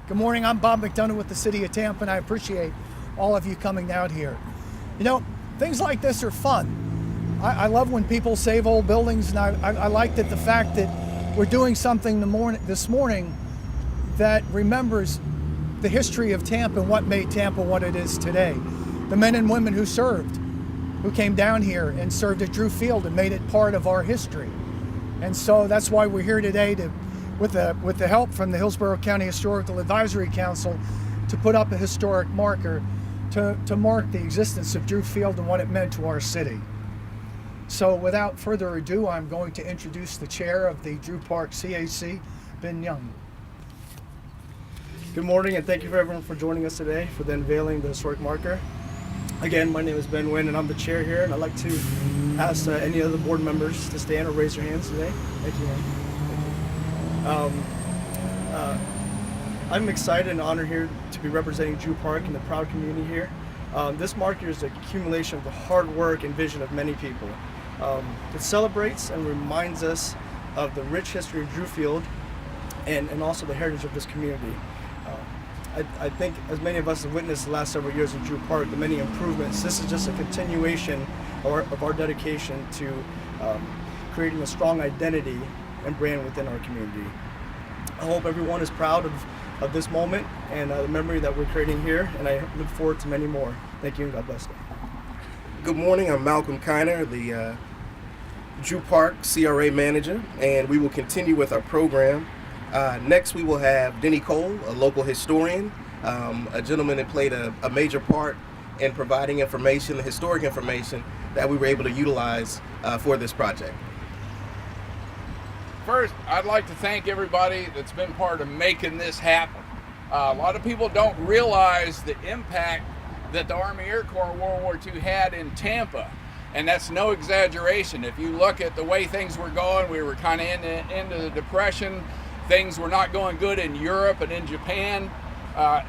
Good morning, I'm Bob McDonough with the City of Tampa, and I appreciate all of you coming out here. You know, things like this are fun. I love when people save old buildings, and I like that the fact that we're doing something this morning that remembers the history of Tampa and what made Tampa what it is today. The men and women who served, who came down here and served at Drew Field and made it part of our history. And so that's why we're here today with the help from the Hillsborough County Historical Advisory Council to put up a historic marker to mark the existence of Drew Field and what it meant to our city. So without further ado, I'm going to introduce the chair of the Drew Park CAC, Ben Young. Good morning, and thank you for everyone for joining us today for the unveiling the historic marker. Again, my name is Ben Wynn, and I'm the chair here, and I'd like to ask any other board members to stand or raise their hands today. Thank you, man. I'm excited and honored here to be representing Drew Park and the proud community here. This marker is the accumulation of the hard work and vision of many people. It celebrates and reminds us of the rich history of Drew Field and also the heritage of this community. I think as many of us have witnessed the last several years of Drew Park, the many improvements, this is just a continuation of our dedication to creating a strong identity and brand within our community. I hope everyone is proud of this moment and the memory that we're creating here, and I look forward to many more. Thank you, and God bless you. Good morning, I'm Malcolm Kiner, the Drew Park CRA manager, and we will continue with our program. Next we will have Denny Cole, a local historian, a gentleman that played a major part in providing information, the historic information that we were able to utilize for this project. First, I'd like to thank everybody that's been part of making this happen. A lot of people don't realize the impact that the Army Air Corps World War II had in Tampa, and that's no exaggeration. If you look at the way things were going, we were kind of into the Depression. Things were not going good in Europe and in Japan.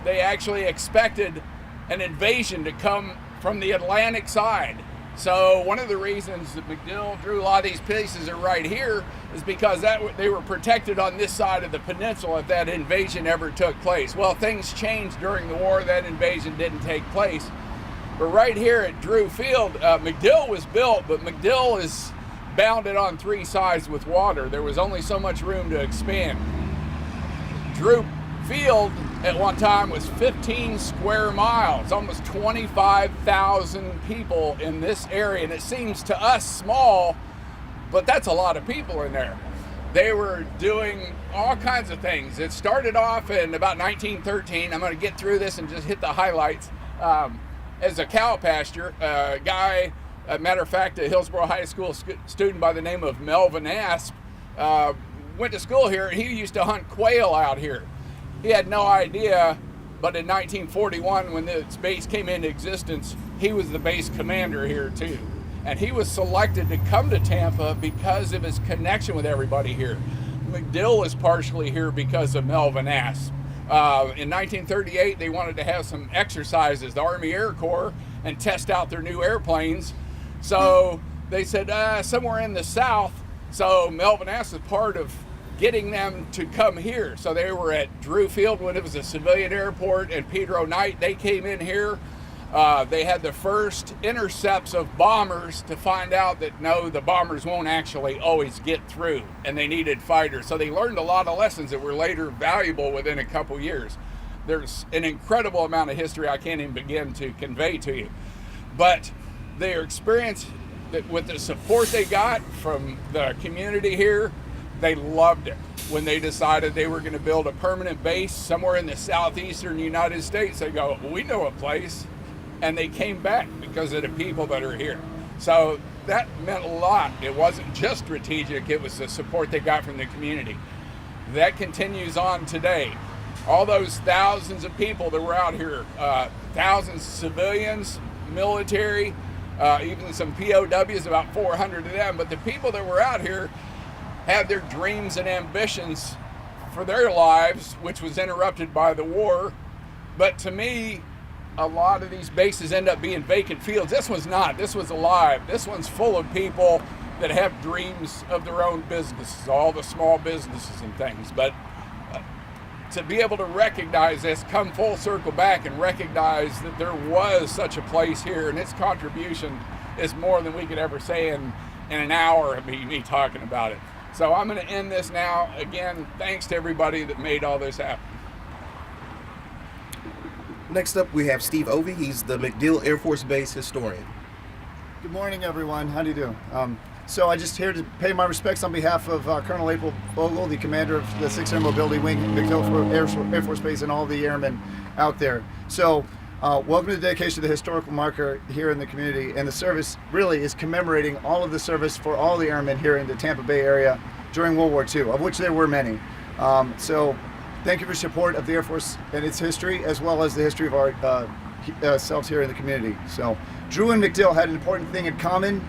They actually expected an invasion to come from the Atlantic side. So one of the reasons that MacDill drew a lot of these pieces are right here is because they were protected on this side of the peninsula if that invasion ever took place. Well, things changed during the war. That invasion didn't take place. But right here at Drew Field, MacDill was built, but MacDill is bounded on three sides with water. There was only so much room to expand. Drew Field at one time was 15 square miles, almost 25,000 people in this area, and it seems to us small, but that's a lot of people in there. They were doing all kinds of things. It started off in about 1913. I'm going to get through this and just hit the highlights. As a cow pasture, a guy, a matter of fact, a Hillsborough High School student by the name of Melvin Asp went to school here, and he used to hunt quail out here. He had no idea, but in 1941, when this base came into existence, he was the base commander here too. And he was selected to come to Tampa because of his connection with everybody here. MacDill is partially here because of Melvin Asp. In 1938, they wanted to have some exercises, the Army Air Corps, and test out their new airplanes. So they said somewhere in the south. So Melvin Asp was part of getting them to come here. So they were at Drew Field when it was a civilian airport, and Pedro Knight, they came in here. They had the first intercepts of bombers to find out that no, the bombers won't actually always get through, and they needed fighters. So they learned a lot of lessons that were later valuable within a couple years. There's an incredible amount of history I can't even begin to convey to you. But their experience with the support they got from the community here, they loved it. When they decided they were going to build a permanent base somewhere in the southeastern United States, they go, well, we know a place. And they came back because of the people that are here. So that meant a lot. It wasn't just strategic, it was the support they got from the community. That continues on today. All those thousands of people that were out here, thousands of civilians, military, even some POWs, about 400 of them. But the people that were out here had their dreams and ambitions for their lives, which was interrupted by the war. But to me, a lot of these bases end up being vacant fields. This one's not. This was alive. This one's full of people that have dreams of their own businesses, all the small businesses and things. But to be able to recognize this, come full circle back and recognize that there was such a place here, and its contribution is more than we could ever say in an hour of me talking about it. So I'm going to end this now. Again, thanks to everybody that made all this happen. Next up, we have Steve Ovey. He's the MacDill Air Force Base historian. Good morning, everyone. How do you do? So I'm just here to pay my respects on behalf of Colonel April Vogel, the commander of the 6th Air Mobility Wing, MacDill Air Force Base, and all the airmen out there. So welcome to the dedication of the historical marker here in the community. And the service really is commemorating all of the service for all the airmen here in the Tampa Bay area during World War II, of which there were many. So thank you for support of the Air Force and its history, as well as the history of our selves here in the community. So Drew and MacDill had an important thing in common,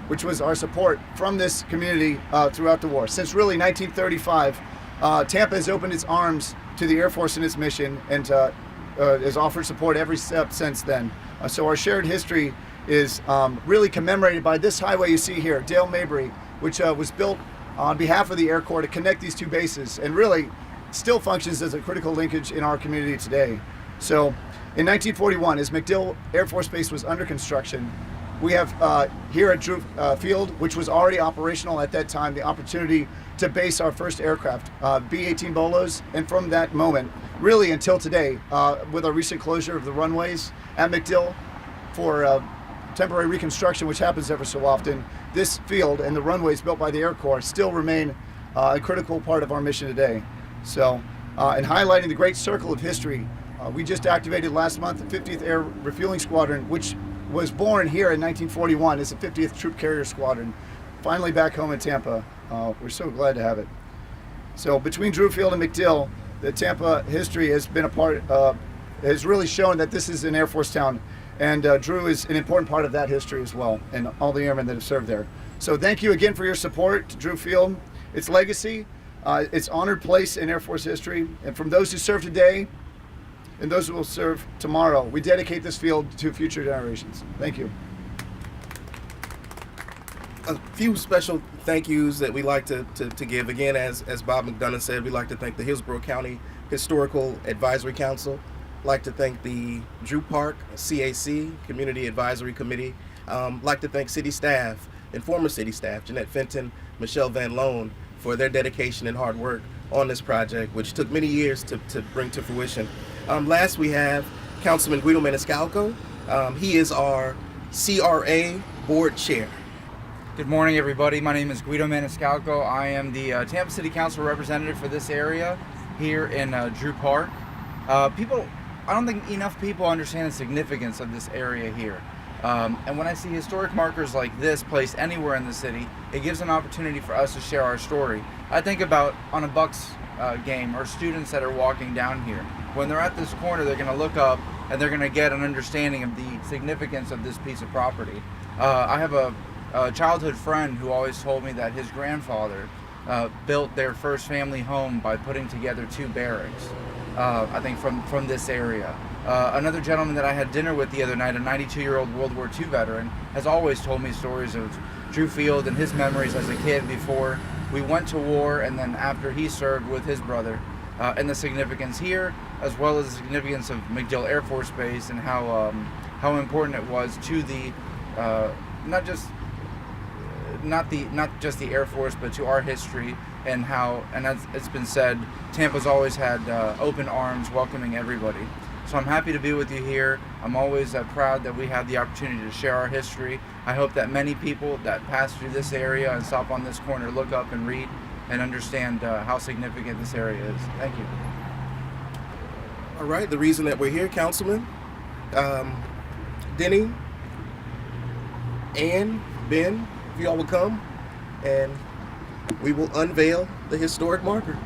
which was our support from this community throughout the war. Since really 1935, Tampa has opened its arms to the Air Force and its mission, and has offered support every step since then. So our shared history is really commemorated by this highway you see here, Dale Mabry, which was built on behalf of the Air Corps to connect these two bases, and really still functions as a critical linkage in our community today. So in 1941, as MacDill Air Force Base was under construction, we have here at Drew Field, which was already operational at that time, the opportunity to base our first aircraft, B-18 Bolos, and from that moment, really until today, with our recent closure of the runways at MacDill for temporary reconstruction, which happens ever so often, this field and the runways built by the Air Corps still remain a critical part of our mission today. So, in highlighting the great circle of history, we just activated last month the 50th Air Refueling Squadron, which was born here in 1941 as the 50th Troop Carrier Squadron, finally back home in Tampa. We're so glad to have it. So between Drew Field and MacDill, the Tampa history has been a part, has really shown that this is an Air Force town, and Drew is an important part of that history as well, and all the airmen that have served there. So thank you again for your support to Drew Field, its legacy, its honored place in Air Force history, and from those who serve today and those who will serve tomorrow, we dedicate this field to future generations. Thank you. A few special thank yous that we like to give. Again, as Bob McDonough said, we'd like to thank the Hillsborough County Historical Advisory Council. Like to thank the Drew Park CAC, Community Advisory Committee. Like to thank city staff and former city staff, Jeanette Fenton, Michelle Van Loan, for their dedication and hard work on this project, which took many years to bring to fruition. Last, we have Councilman Guido Maniscalco. He is our CRA board chair. Good morning, everybody. My name is Guido Maniscalco. I am the Tampa City Council representative for this area here in Drew Park. I don't think enough people understand the significance of this area here. And when I see historic markers like this placed anywhere in the city, it gives an opportunity for us to share our story. I think about on a Bucks game or students that are walking down here. When they're at this corner, they're going to look up and they're going to get an understanding of the significance of this piece of property. I have a childhood friend who always told me that his grandfather built their first family home by putting together two barracks, I think from this area. Another gentleman that I had dinner with the other night, a 92-year-old World War II veteran, has always told me stories of Drew Field and his memories as a kid before we went to war and then after he served with his brother, and the significance here, as well as the significance of MacDill Air Force Base and how important it was to the not just the Air Force, but to our history, and as it's been said, Tampa's always had open arms welcoming everybody. So I'm happy to be with you here. I'm always proud that we have the opportunity to share our history. I hope that many people that pass through this area and stop on this corner look up and read and understand how significant this area is. Thank you. All right, the reason that we're here, Councilman, Denny, Ann, Ben, if you all will come, and we will unveil the historic marker.